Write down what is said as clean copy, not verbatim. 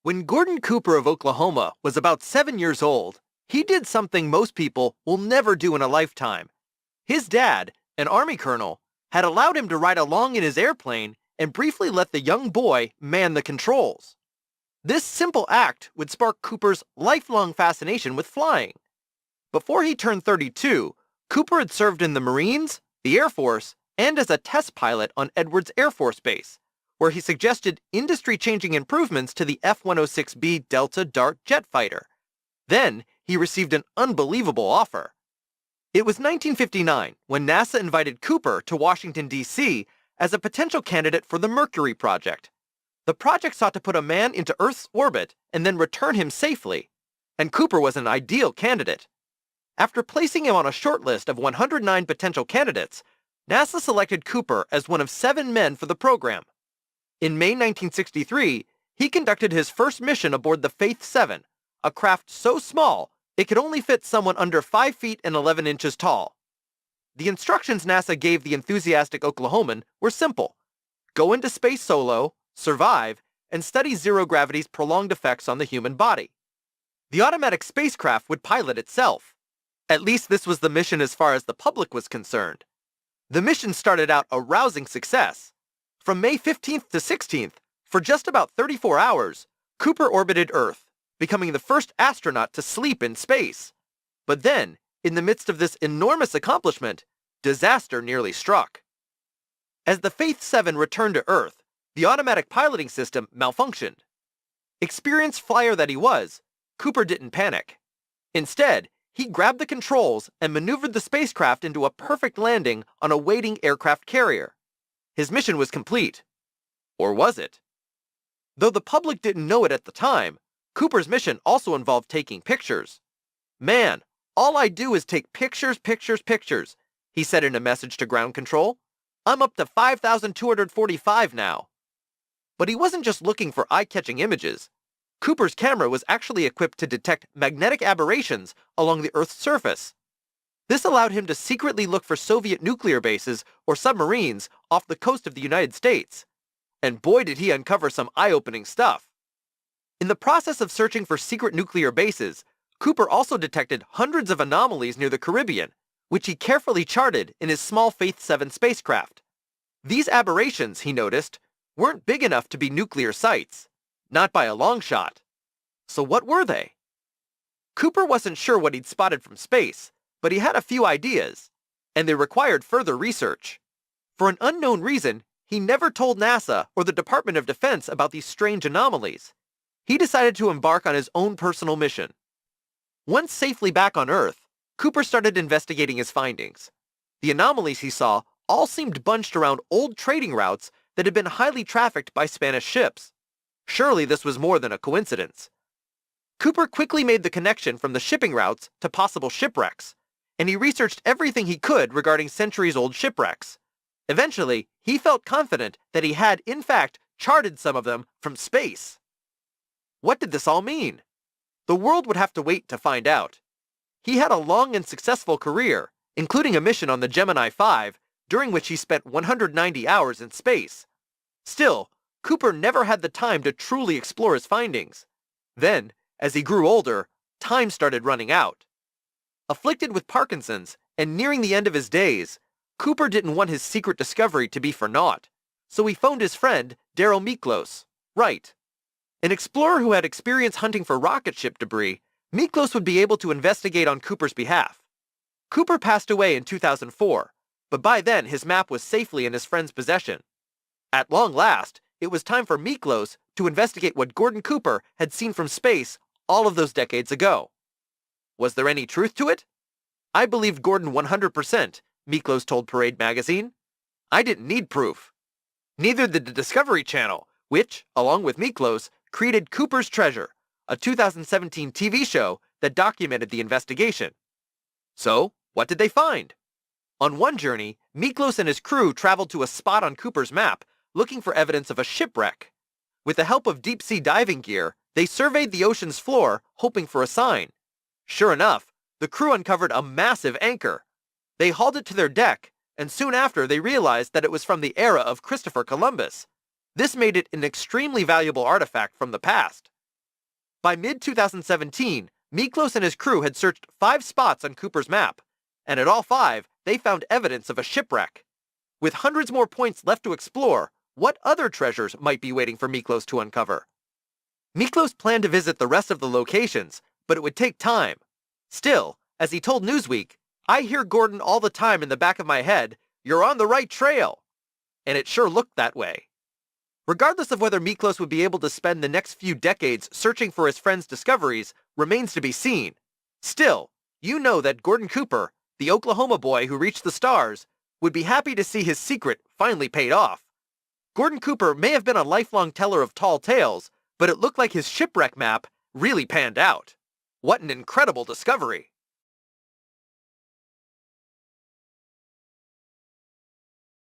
When Gordon Cooper of Oklahoma was about 7 years old, he did something most people will never do in a lifetime. His dad, an Army colonel, had allowed him to ride along in his airplane and briefly let the young boy man the controls. This simple act would spark Cooper's lifelong fascination with flying. Before he turned 32, Cooper had served in the Marines, the Air Force, and as a test pilot on Edwards Air Force Base, where he suggested industry-changing improvements to the F-106B Delta Dart jet fighter. Then, he received an unbelievable offer. It was 1959 when NASA invited Cooper to Washington, D.C. as a potential candidate for the Mercury project. The project sought to put a man into Earth's orbit and then return him safely, and Cooper was an ideal candidate. After placing him on a short list of 109 potential candidates, NASA selected Cooper as one of 7 men for the program. In May 1963, he conducted his first mission aboard the Faith 7, a craft so small it could only fit someone under 5 feet and 11 inches tall. The instructions NASA gave the enthusiastic Oklahoman were simple: go into space solo, survive, and study zero gravity's prolonged effects on the human body. The automatic spacecraft would pilot itself. At least this was the mission as far as the public was concerned. The mission started out a rousing success. From May 15th to 16th, for just about 34 hours, Cooper orbited Earth, becoming the first astronaut to sleep in space. But then, in the midst of this enormous accomplishment, disaster nearly struck. As the Faith 7 returned to Earth, the automatic piloting system malfunctioned. Experienced flyer that he was, Cooper didn't panic. Instead, he grabbed the controls and maneuvered the spacecraft into a perfect landing on a waiting aircraft carrier. His mission was complete. Or was it? Though the public didn't know it at the time, Cooper's mission also involved taking pictures. "Man, all I do is take pictures, pictures, pictures," he said in a message to ground control. "I'm up to 5,245 now." But he wasn't just looking for eye-catching images. Cooper's camera was actually equipped to detect magnetic aberrations along the Earth's surface. This allowed him to secretly look for Soviet nuclear bases or submarines off the coast of the United States. And boy did he uncover some eye-opening stuff. In the process of searching for secret nuclear bases, Cooper also detected hundreds of anomalies near the Caribbean, which he carefully charted in his small Faith 7 spacecraft. These aberrations, he noticed, weren't big enough to be nuclear sites. Not by a long shot. So what were they? Cooper wasn't sure what he'd spotted from space, but he had a few ideas, and they required further research. For an unknown reason, he never told NASA or the Department of Defense about these strange anomalies. He decided to embark on his own personal mission. Once safely back on Earth, Cooper started investigating his findings. The anomalies he saw all seemed bunched around old trading routes that had been highly trafficked by Spanish ships. Surely this was more than a coincidence. Cooper quickly made the connection from the shipping routes to possible shipwrecks, and he researched everything he could regarding centuries-old shipwrecks. Eventually, he felt confident that he had, in fact, charted some of them from space. What did this all mean? The world would have to wait to find out. He had a long and successful career, including a mission on the Gemini 5, during which he spent 190 hours in space. Still, Cooper never had the time to truly explore his findings. Then, as he grew older, time started running out. Afflicted with Parkinson's and nearing the end of his days, Cooper didn't want his secret discovery to be for naught, so he phoned his friend, Darryl Miklos. Right. An explorer who had experience hunting for rocket ship debris, Miklos would be able to investigate on Cooper's behalf. Cooper passed away in 2004, but by then his map was safely in his friend's possession. At long last, it was time for Miklos to investigate what Gordon Cooper had seen from space all of those decades ago. Was there any truth to it? "I believed Gordon 100%, Miklos told Parade magazine. "I didn't need proof." Neither did the Discovery Channel, which, along with Miklos, created Cooper's Treasure, a 2017 TV show that documented the investigation. So, what did they find? On one journey, Miklos and his crew traveled to a spot on Cooper's map looking for evidence of a shipwreck. With the help of deep-sea diving gear, they surveyed the ocean's floor, hoping for a sign. Sure enough, the crew uncovered a massive anchor. They hauled it to their deck, and soon after they realized that it was from the era of Christopher Columbus. This made it an extremely valuable artifact from the past. By mid-2017, Miklos and his crew had searched 5 spots on Cooper's map, and at all 5, they found evidence of a shipwreck. With hundreds more points left to explore, what other treasures might be waiting for Miklos to uncover? Miklos planned to visit the rest of the locations, but it would take time. Still, as he told Newsweek, "I hear Gordon all the time in the back of my head, 'You're on the right trail.'" And it sure looked that way. Regardless of whether Miklos would be able to spend the next few decades searching for his friend's discoveries remains to be seen. Still, you know that Gordon Cooper, the Oklahoma boy who reached the stars, would be happy to see his secret finally paid off. Gordon Cooper may have been a lifelong teller of tall tales, but it looked like his shipwreck map really panned out. What an incredible discovery!